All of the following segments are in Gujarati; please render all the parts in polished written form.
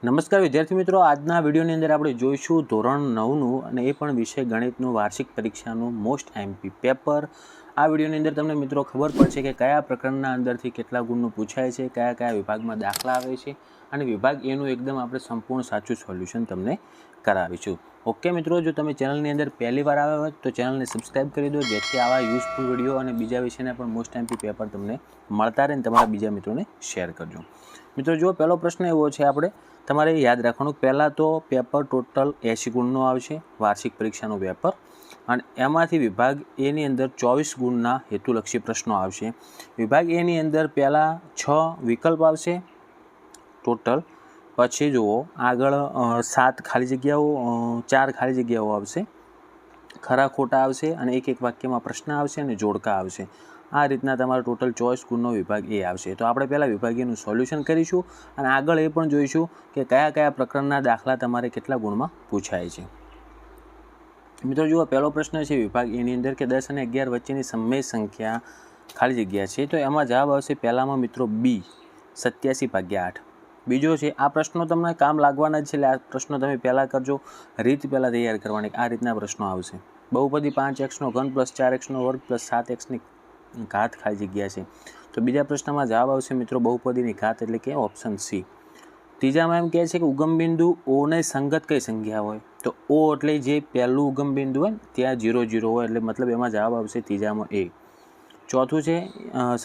નમસ્કાર વિદ્યાર્થી મિત્રો, આજના વિડીયોની અંદર આપણે જોઈશું ધોરણ 9નું અને એ પણ વિષય ગણિતનું વાર્ષિક પરીક્ષાનું મોસ્ટ આઈએમપી પેપર. આ વિડીયોની અંદર તમને મિત્રો ખબર પડશે કે કયા પ્રકરણના અંદરથી કેટલા ગુણનું પૂછાય છે, કયા કયા વિભાગમાં દાખલા આવે છે અને વિભાગ એનું એકદમ આપણે સંપૂર્ણ સાચું સોલ્યુશન તમને કરાવીશું. ઓકે મિત્રો, જો તમે ચેનલની અંદર પહેલી વાર આવ્યા હોય તો ચેનલને સબસ્ક્રાઈબ કરી દો, જેથી આવા યુઝફુલ વિડીયો અને બીજા વિષયના પણ મોસ્ટ આઈએમપી પેપર તમને મળતા રહે અને તમારા બીજા મિત્રોને શેર કરજો. મિત્રો જો પહેલો પ્રશ્ન એવો છે, આપણે તમારે યાદ રાખવાનું, પહેલાં તો પેપર ટોટલ 80 ગુણનો આવશે, વાર્ષિક પરીક્ષાનું પેપર, અને એમાંથી વિભાગ એની અંદર 24 ગુણના હેતુલક્ષી પ્રશ્નો આવશે. વિભાગ એની અંદર પહેલાં 6 વિકલ્પ આવશે ટોટલ, પછી જુઓ આગળ 7 ખાલી જગ્યાઓ, 4 ખાલી જગ્યાઓ આવશે, ખરા ખોટા આવશે અને એક એક વાક્યમાં પ્રશ્ન આવશે અને જોડકા આવશે. આ રીતના તમારો ટોટલ 24 ગુણનો વિભાગ એ આવશે. તો આપણે પહેલાં વિભાગ એનું સોલ્યુશન કરીશું અને આગળ એ પણ જોઈશું કે કયા કયા પ્રકરણના દાખલા તમારે કેટલા ગુણમાં પૂછાય છે. મિત્રો જુઓ, પહેલો પ્રશ્ન છે વિભાગ એની અંદર કે 10 અને 11 વચ્ચેની સમય સંખ્યા ખાલી જગ્યા છે. તો એમાં જવાબ આવશે પહેલામાં મિત્રો બી, 87/8. બીજો છે, આ પ્રશ્નો તમને કામ લાગવાના જ છે, એટલે આ પ્રશ્નો તમે પહેલાં કરજો, રીત પહેલાં તૈયાર કરવાની. આ રીતના પ્રશ્નો આવશે. બહુપદી 5x² + 4x² + 7x ઘાત ખાલી જગ્યા છે. તો બીજા પ્રશ્નમાં જવાબ આવશે મિત્રો બહુપદીની ઘાત, એટલે કે ઓપ્શન સી. ત્રીજામાં એમ કહે છે કે ઉગમ બિંદુ ઓને સંગત કઈ સંખ્યા હોય? તો ઓ એટલે જે પહેલું ઉગમ બિંદુ હોય ત્યાં 0 0 હોય, એટલે મતલબ એમાં જવાબ આવશે ત્રીજામાં એ. ચોથું છે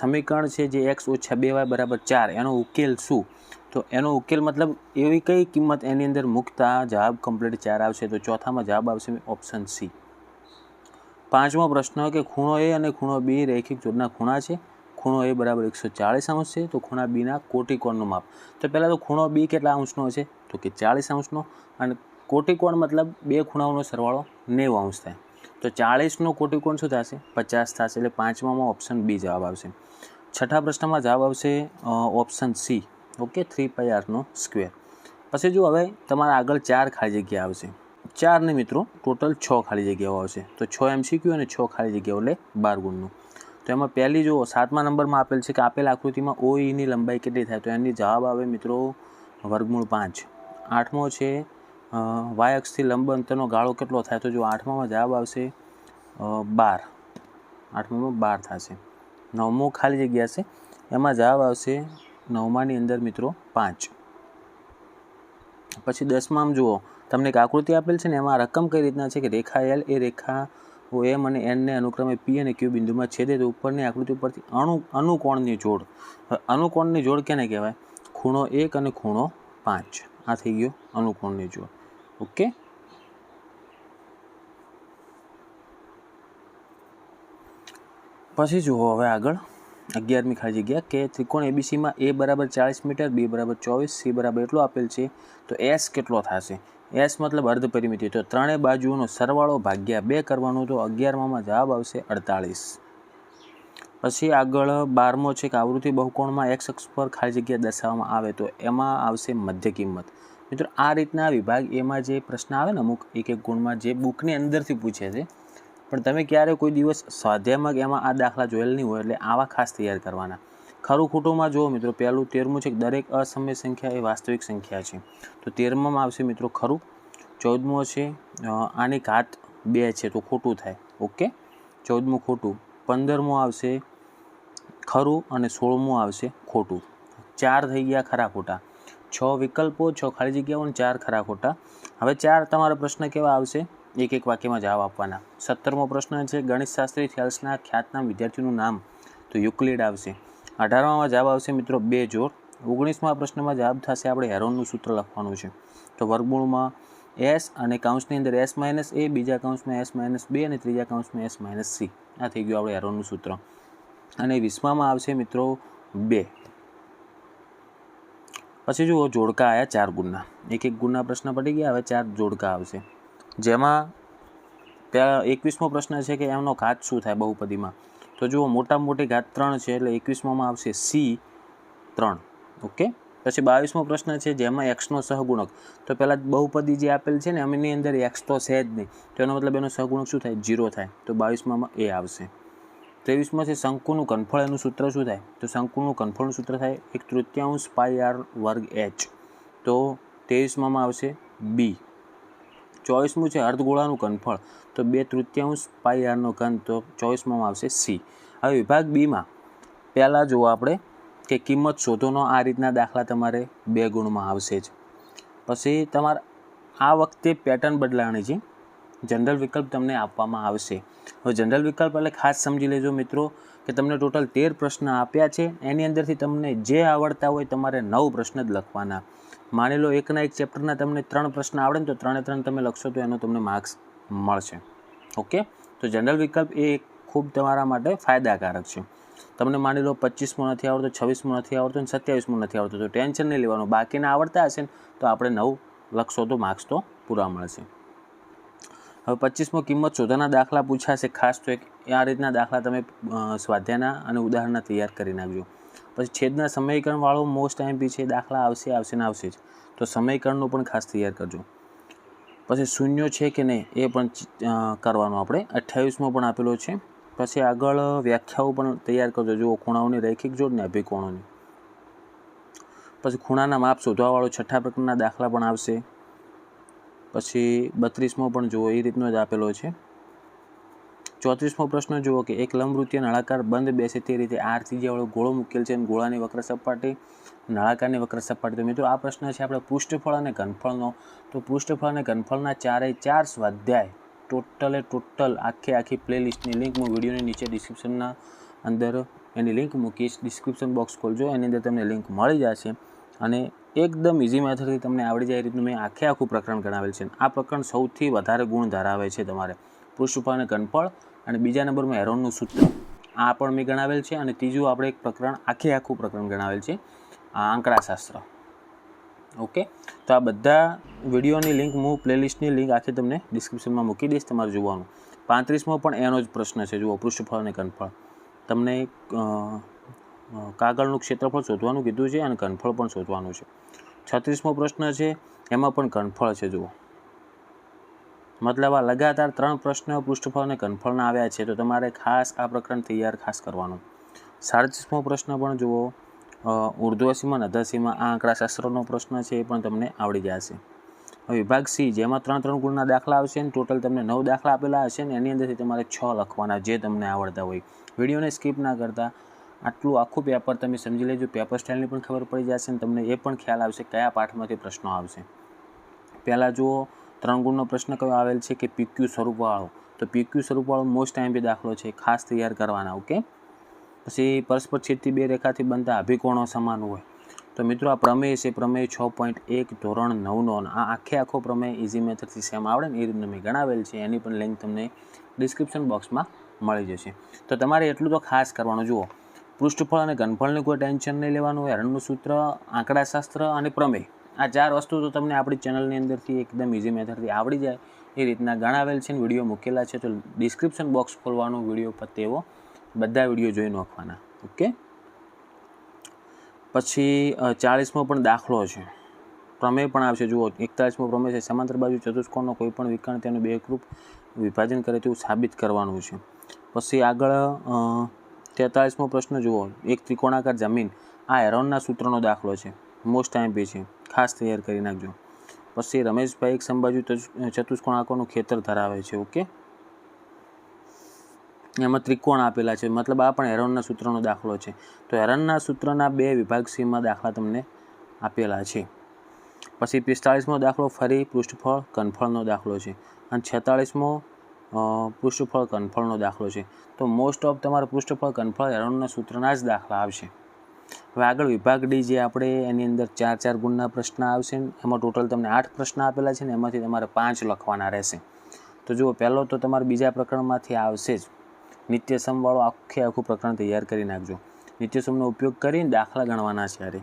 સમીકરણ છે જે x - 2y = 4, એનો ઉકેલ શું? તો એનો ઉકેલ મતલબ એવી કઈ કિંમત એની અંદર મૂકતા જવાબ કમ્પ્લીટ 4 આવશે? તો ચોથામાં જવાબ આવશે ઓપ્શન સી. પાંચમો પ્રશ્ન કે ખૂણો એ અને ખૂણો બી રૈખિક જોડના ખૂણા છે. ખૂણો એ બરાબર 140 અંશ છે, તો ખૂણા બીના કોટિકોણનું માપ. તો પહેલાં તો ખૂણો બી કેટલા અંશનો છે? તો કે 40 અંશનો, અને કોટિકોણ મતલબ બે ખૂણાઓનો સરવાળો 90 અંશ થાય. તો 40નો કોટિકોણ શું થશે? 50 થશે, એટલે પાંચમામાં ઓપ્શન બી જવાબ આવશે. છઠ્ઠા પ્રશ્નમાં જવાબ આવશે ઓપ્શન સી, ઓકે, 3πr². પછી જો હવે તમારા આગળ 4 ખાલી જગ્યા આવશે. 4 ને મિત્રો ટોટલ 6 ખાલી જગ્યાઓ આવશે. તો 6 MCQ અને 6 ખાલી જગ્યાઓ, એટલે 12 ગુણનું. તો એમાં પહેલી જો 7મા નંબરમાં આપેલ છે કે આપેલ આકૃતિમાં OEની લંબાઈ કેટલી થાય? તો એની જવાબ આવે મિત્રો √5. 8મો છે y અક્ષથી લંબ અંતરનો ગાળો કેટલો થાય? તો જો 8મામાં જવાબ આવશે 12. 8મામાં 12 થશે. 9મો ખાલી જગ્યા છે, એમાં જવાબ આવશે 9માની અંદર મિત્રો 5. પછી 10મામાં જુઓ, તમને એક આકૃતિ આપેલ છે ને, એમાં રકમ કઈ રીતના છે કે રેખા L એ રેખા M અને N ને અનુક્રમે P અને Q બિંદુમાં છેદે. તો ઉપરની આકૃતિ ઉપરથી અનુકોણની જોડ. અનુકોણની જોડ કેને કહેવાય? ખૂણો 1 અને ખૂણો 5. આ થઈ ગયો અનુકોણની જોડ. ઓકે, પછી જુઓ હવે આગળ 11મી ખાલી જગ્યા કે ત્રિકોણ ABCમાં A બરાબર 40 મીટર, B બરાબર 24, C બરાબર એટલું આપેલ છે. તો S કેટલો થશે? S મતલબ અર્ધ પરિમિતિ. તો ત્રણેય બાજુઓનો સરવાળો ભાગ્યા 2 કરવાનો. તો 11મામાં જવાબ આવશે 48. પછી આગળ 12મો છે કે આવૃત્તિ બહુકોણમાં x અક્ષ પર ખાલી જગ્યા દર્શાવવામાં આવે. તો એમાં આવશે મધ્ય કિંમત. મિત્રો આ રીતના વિભાગ એમાં જે પ્રશ્ન આવે ને અમુક એક એક ગુણમાં, જે બુકની અંદરથી પૂછે છે, પણ તમે ક્યારે કોઈ દિવસ સ્વાધ્યાયમાં કે એમાં આ દાખલા જોયેલ નહીં હોય, એટલે આવા ખાસ તૈયાર કરવાના. ખરું ખોટુંમાં જુઓ મિત્રો, પહેલું 13મું છે કે દરેક અસમય સંખ્યા એ વાસ્તવિક સંખ્યા છે. તો 13મામાં આવશે મિત્રો ખરું. 14મો છે આની ઘાત 2 છે, તો ખોટું થાય. ઓકે, 14મું ખોટું. 15મો આવશે ખરું અને 16મું આવશે ખોટું. 4 થઈ ગયા ખરા ખોટા. 6 વિકલ્પો, 6 ખાલી જગ્યાઓ અને 4 ખરા ખોટા. હવે 4 તમારા પ્રશ્ન કેવા આવશે? એક એક વાક્યમાં જવાબ આપવાના. 17મો પ્રશ્ન છે ગણિતશાસ્ત્રી થેલ્સના ખ્યાતનામ વિદ્યાર્થીનું નામ. તો યુક્લિડ આવશે. 18મામાં જવાબ આવશે મિત્રો 2 જોડ. 19મા પ્રશ્નમાં જવાબ થશે આપણે હેરોનનું સૂત્ર લખવાનું છે. તો વર્ગમૂળમાં S અને કૌંસની અંદર S-A, બીજા કૌંસમાં S-B અને ત્રીજા કૌંસમાં S-C. આ થઈ ગયું આપણે હેરોનનું સૂત્ર. અને 20મામાં આવશે મિત્રો 2. પછી જુઓ જોડકા આવ્યા 4 ગુણના. એક એક ગુણના પ્રશ્ન પડી ગયા. હવે 4 જોડકા આવશે, જેમાં પહેલાં 21મો પ્રશ્ન છે કે એમનો ઘાત શું થાય બહુપદીમાં? તો જુઓ મોટામાં મોટી ઘાત 3 છે, એટલે 21મામાં આવશે C3. ઓકે, પછી 22મો પ્રશ્ન છે જેમાં એક્સનો સહગુણક. તો પહેલાં બહુપદી જે આપેલ છે ને એમની અંદર એક્સ તો છે જ નહીં, તો એનો મતલબ એનો સહગુણક શું થાય? 0 થાય. તો 22મામાં એ આવશે. 23મો છે શંકુનું ઘનફળ, એનું સૂત્ર શું થાય? તો શંકુનું ઘનફળનું સૂત્ર થાય 1/3 πr² H. તો 23માં આવશે બી. 24મું છે અર્ધગોળાનું ઘનફળ, તો 2/3 પાઈ આરનો ઘન, તો 24માં આવશે સી. હવે વિભાગ બીમાં પહેલાં જુઓ આપણે કે કિંમત શોધોનો આ રીતના દાખલા તમારે 2 ગુણમાં આવશે જ. પછી તમારે આ વખતે પેટર્ન બદલાણી છે, જનરલ વિકલ્પ તમને આપવામાં આવશે. હવે જનરલ વિકલ્પ એટલે ખાસ સમજી લેજો મિત્રો કે તમને ટોટલ 13 પ્રશ્ન આપ્યા છે, એની અંદરથી તમને જે આવડતા હોય તમારે 9 પ્રશ્ન જ લખવાના. માની લો એકના એક ચેપ્ટરના તમને 3 પ્રશ્ન આવડે ને તો 3 તમે લખશો તો એનો તમને માર્ક્સ મળશે. ઓકે, તો જનરલ વિકલ્પ એ ખૂબ તમારા માટે ફાયદાકારક છે. તમને માની લો 25મું નથી આવડતું, 26મું નથી આવડતું અને 27મું નથી આવડતું, તો ટેન્શન નહીં લેવાનું. બાકીના આવડતા હશે ને તો આપણે 9 લખશો તો માર્ક્સ તો પૂરા મળશે. હવે 25મો કિંમત શોધોના દાખલા પૂછાશે. ખાસ તો આ રીતના દાખલા તમે સ્વાધ્યાયના અને ઉદાહરણના તૈયાર કરી નાખજો. પછી છેદના સમીકરણવાળો મોસ્ટ આઈએમપી છે, દાખલા આવશે ને આવશે જ, તો સમીકરણનું પણ ખાસ તૈયાર કરજો. પછી શૂન્યો છે કે નહીં એ પણ કરવાનું આપણે. 28મો પણ આપેલો છે. પછી આગળ વ્યાખ્યાઓ પણ તૈયાર કરજો. જુઓ ખૂણાઓની રૈખિક જોડ ને અભિકોણોની. પછી ખૂણાના માપ શોધવાવાળો 6થા પ્રકારના દાખલા પણ આવશે. પછી 32મો પણ જુઓ એ રીતનો જ આપેલો છે. 34મો પ્રશ્ન જુઓ કે એક લંબવૃત્તીય નળાકાર બંધ બેસે તે રીતે આર ત્રિજ્યાવાળો ગોળો મૂકેલ છે અને ગોળાની વક્ર સપાટી નળાકારની વક્ર સપાટી. તો મિત્રો આ પ્રશ્ન છે આપણે પૃષ્ઠફળ અને ઘનફળનો. તો પૃષ્ઠફળ અને ઘનફળના 4 સ્વાધ્યાય ટોટલ આખી પ્લેલિસ્ટની લિંક હું વિડીયોની નીચે ડિસ્ક્રિપ્શનના અંદર એની લિંક મૂકીશ. ડિસ્ક્રિપ્શન બોક્સ ખોલજો, એની અંદર તમને લિંક મળી જશે અને એકદમ ઇઝી મેથડથી તમને આવડી જાય એ રીતનું મેં આખું પ્રકરણ ગણાવેલ છે. આ પ્રકરણ સૌથી વધારે ગુણ ધરાવે છે તમારે પૃષ્ઠફળ અને ઘનફળ, અને બીજા નંબરમાં હેરોનનું સૂત્ર આ પણ મેં ગણાવેલ છે, અને ત્રીજું આપણે એક પ્રકરણ આખું પ્રકરણ ગણાવેલ છે આંકડાશાસ્ત્ર. ઓકે, તો આ બધા વિડીયોની લિંક હું પ્લેલિસ્ટની લિંક આખી તમને ડિસ્ક્રિપ્શનમાં મૂકી દઈશ, તમારે જોવાનું. 35મો પણ એનો જ પ્રશ્ન છે. જુઓ પૃષ્ઠફળ અને ઘનફળ, તમને કાગળનું ક્ષેત્રફળ શોધવાનું કીધું છે અને ઘનફળ પણ શોધવાનું છે. 36મો પ્રશ્ન છે, એમાં પણ ઘનફળ છે. જુઓ મતલબ આ લગાતાર 3 પ્રશ્ન પૃષ્ઠફળ અને ઘનફળના આવ્યા છે, તો તમારે ખાસ આ પ્રકરણ તૈયાર ખાસ કરવાનું. 37મો પ્રશ્ન પણ જુઓ ઉર્ધ્વસીમા અને અધસીમા આ આંકડાશાસ્ત્રનો પ્રશ્ન છે, એ પણ તમને આવડી જશે. હવે વિભાગ સી જેમાં 3 ગુણના દાખલા આવશે ને ટોટલ તમને 9 દાખલા આપેલા હશે ને એની અંદરથી તમારે 6 લખવાના જે તમને આવડતા હોય. વિડીયોને સ્કીપ ના કરતા આટલું આખું પેપર તમે સમજી લેજો. પેપર સ્ટાઇલની પણ ખબર પડી જશે અને તમને એ પણ ખ્યાલ આવશે કયા પાઠમાંથી પ્રશ્નો આવશે. પહેલાં જુઓ 3 ગુણનો પ્રશ્ન કયો આવેલ છે કે પીક્યુ સ્વરૂપવાળો. તો પીક્યુ સ્વરૂપવાળો મોસ્ટ આઈએમપી દાખલો છે, ખાસ તૈયાર કરવાના. ઓકે, પછી પરસ્પર છેદથી 2 રેખાથી બનતા અભિકોણો સમાન હોય. તો મિત્રો આ પ્રમેય છે, પ્રમેય 6.1 ધોરણ 9નો. આ આખો પ્રમેય ઇઝી મેથડથી સેમ આવડે ને એ રીતનું મેં ગણાવેલ છે, એની પણ લિંક તમને ડિસ્ક્રિપ્શન બોક્સમાં મળી જશે. તો તમારે એટલું તો ખાસ કરવાનું. જુઓ પૃષ્ઠફળ અને ઘનફળની કોઈ ટેન્શન નહીં લેવાનું. હેરોનનું સૂત્ર, આંકડાશાસ્ત્ર અને પ્રમેય, આ 4 વસ્તુ તો તમને આપણી ચેનલની અંદરથી એકદમ ઇઝી મેથડથી આવડી જાય એ રીતના ગણાવેલ છે ને વિડીયો મૂકેલા છે. તો ડિસ્ક્રિપ્શન બોક્સ ખોલવાનું, વિડીયો પતે એવો બધા વિડીયો જોઈ નાખવાના. ઓકે, પછી 40મો પણ દાખલો છે, પ્રમેય પણ આવશે. જુઓ 41મો પ્રમેય છે, સમાંતર બાજુ ચતુષ્કોણનો કોઈ પણ વિકર્ણ તેનું 2 એકરૂપ વિભાજન કરે તેવું સાબિત કરવાનું છે. પછી આગળ 43મો પ્રશ્ન જુઓ એક ત્રિકોણાકાર જમીન. આ હેરોનના સૂત્રનો દાખલો છે, મોસ્ટ આઈએમપી છે, ખાસ તૈયાર કરી નાખજો. પછી રમેશભાઈ એક સમબાજુ ચતુષ્કોણ આકારનું ખેતર ધરાવે છે. ઓકે, એમાં ત્રિકોણ આપેલા છે, મતલબ આ પણ હેરોનના સૂત્રનો દાખલો છે. તો હેરોનના સૂત્રના 2 વિભાગ સીમાં દાખલા તમને આપેલા છે. પછી 45મો દાખલો ફરી પૃષ્ઠફળ ઘનફળનો દાખલો છે, અને 46મો પૃષ્ઠફળ ઘનફળનો દાખલો છે. તો મોસ્ટ ઓફ તમારા પૃષ્ઠફળ ઘનફળ હેરોનના સૂત્રના જ દાખલા આવશે. હવે આગળ વિભાગ ડી જે આપણે એની અંદર 4 ગુણના પ્રશ્ન આવશે. એમાં ટોટલ તમને 8 પ્રશ્ન આપેલા છે ને એમાંથી તમારે 5 લખવાના રહેશે. તો જુઓ પહેલો તો તમારે બીજા પ્રકરણમાંથી આવશે જ નિત્યસમવાળો આખું પ્રકરણ તૈયાર કરી નાખજો. નિત્યસમનો ઉપયોગ કરીને દાખલા ગણવાના છે યારે.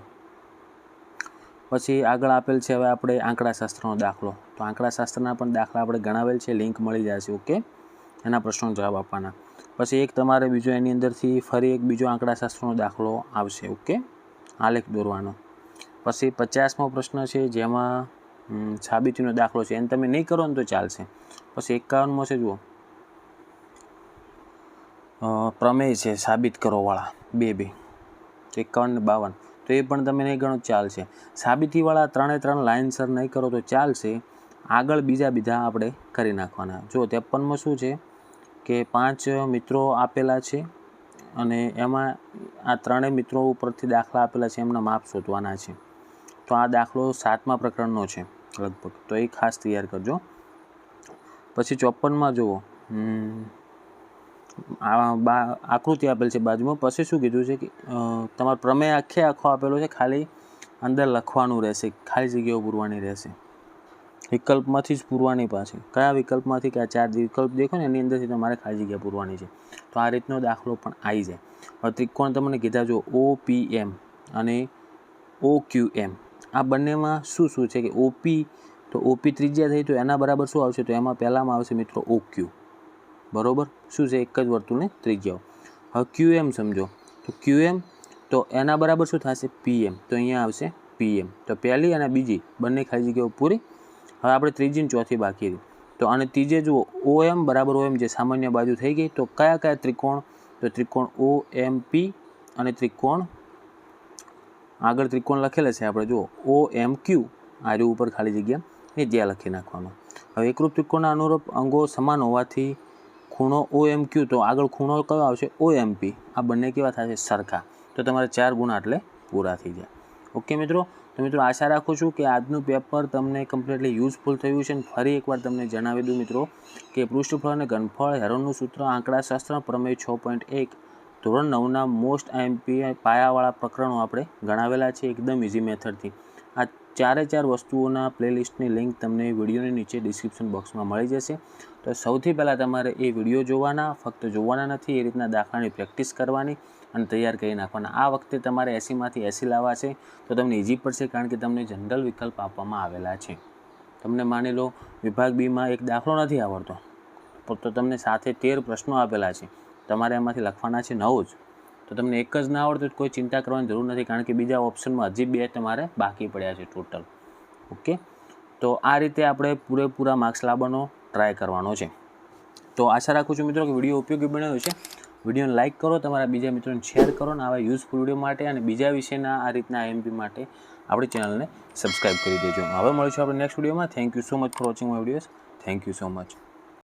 પછી આગળ આપેલ છે હવે આપણે આંકડાશાસ્ત્રનો દાખલો. તો આંકડાશાસ્ત્રના પણ દાખલા આપણે ગણાવેલ છે, લિંક મળી જશે. ઓકે, એના પ્રશ્નોનો જવાબ આપવાના. પછી એક તમારે બીજો એની અંદરથી ફરી એક બીજો આંકડાશાસ્ત્રનો દાખલો આવશે. ઓકે, આલેખ દોરવાનો. પછી 50મો પ્રશ્ન છે જેમાં સાબિતીનો દાખલો છે, એને તમે નહીં કરો ને તો ચાલશે. પછી 51મો છે, જુઓ પ્રમેય છે સાબિત કરો વાળા 2 51 ને 52. તો એ પણ તમે નહીં ગણો ચાલશે. સાબિતીવાળા 3 લાઇનસર નહીં કરો તો ચાલશે. આગળ બીજા આપણે કરી નાખવાના. જો 53માં શું છે કે 5 મિત્રો આપેલા છે અને એમાં આ 3 મિત્રો ઉપરથી દાખલા આપેલા છે, એમના માપ શોધવાના છે. તો આ દાખલો 7મા પ્રકરણનો છે લગભગ, તો એ ખાસ તૈયાર કરજો. પછી 54માં જુઓ, આકૃતિ આપેલ છે બાજુમાં. પછી શું કીધું છે કે તમારો પ્રમેય આખો આપેલો છે, ખાલી અંદર લખવાનું રહેશે, ખાલી જગ્યાઓ પૂરવાની રહેશે. વિકલ્પમાંથી જ પૂરવાની પાછી. કયા વિકલ્પમાંથી? કે આ 4 વિકલ્પ દેખો ને એની અંદરથી તમારે ખાલી જગ્યા પૂરવાની છે. તો આ રીતનો દાખલો પણ આવી જાય. હવે ત્રિકોણ તમને કીધા જો OPM અને OQM, આ બંનેમાં શું છે કે તો OP ત્રિજ્યા થઈ, તો એના બરાબર શું આવશે? તો એમાં પહેલામાં આવશે મિત્રો OQ. બરાબર, શું છે? એક જ વર્તુળની ત્રિજ્યાઓ. હવે QM સમજો, તો QM તો એના બરાબર શું થશે? PM. તો અહીંયા આવશે PM. તો પહેલી અને બીજી બંને ખાલી જગ્યાઓ પૂરી. હવે આપણે ત્રીજી અને ચોથી બાકી રહી. તો અને ત્રીજે જુઓ OM બરાબર OM, જે સામાન્ય બાજુ થઈ ગઈ. તો કયા ત્રિકોણ? તો ત્રિકોણ OMP અને આગળ ત્રિકોણ લખેલા છે આપણે જુઓ OMQ. આ રહ્યું ઉપર ખાલી જગ્યા, એ ત્યાં લખી નાખવાનું. હવે એકરૂપ ત્રિકોણના અનુરૂપ અંગો સમાન હોવાથી ખૂણો OMQ, તો આગળ ખૂણો કયો આવશે? OMP. આ બંને કેવા થશે? સરખા. તો તમારે 4 ગુણા એટલે પૂરા થઈ જાય. ઓકે મિત્રો. તો મિત્રો આશા રાખું છું કે આજનું પેપર તમને કમ્પ્લીટલી યુઝફુલ થયું છે. ફરી એકવાર તમને જણાવી દઉં મિત્રો કે પૃષ્ઠફળ અને ઘનફળ, હેરોનનું સૂત્ર, આંકડાશાસ્ત્ર, પ્રમેય 6.1 ધોરણ 9ના મોસ્ટ IMP પાયાવાળા પ્રકરણો આપણે ગણાવેલા છે એકદમ ઇઝી મેથડથી. આ 4 વસ્તુઓના પ્લેલિસ્ટની લિંક તમને વિડીયોની નીચે ડિસ્ક્રિપ્શન બોક્સમાં મળી જશે. તો સૌથી પહેલાં તમારે એ વિડીયો જોવાના, ફક્ત જોવાના નથી, એ રીતના દાખલાની પ્રેક્ટિસ કરવાની અને તૈયાર કરી નાખવાના. આ વખતે તમારે 80માંથી 80 લાવવા છે, તો તમને ઇઝી પડશે, કારણ કે તમને જનરલ વિકલ્પ આપવામાં આવેલા છે. તમને માની લો વિભાગ બીમાં એક દાખલો નથી આવડતો, તો તમને સાથે 13 પ્રશ્નો આપેલા છે, તમારે એમાંથી લખવાના છે 9 જ. તો તમને એક જ ના આવડતું, કોઈ ચિંતા કરવાની જરૂર નથી, કારણ કે બીજા ઓપ્શનમાં હજી 2 તમારે બાકી પડ્યા છે ટોટલ. ઓકે. તો આ રીતે આપણે પૂરેપૂરા માર્ક્સ લાવવાનો ટ્રાય કરવાનો છે. તો આશા રાખું છું મિત્રો કે વિડીયો ઉપયોગી બન્યો છે. વિડીયોને લાઇક કરો, તમારા બીજા મિત્રોને શેર કરો, અને આવા યુઝફુલ વિડીયો માટે અને બીજા વિષયના આ રીતના IMP માટે આપણી ચેનલને સબસ્ક્રાઈબ કરી દેજો. હવે મળીશું આપણે નેક્સ્ટ વિડીયોમાં. Thank you so much for watching my videos. Thank you so much.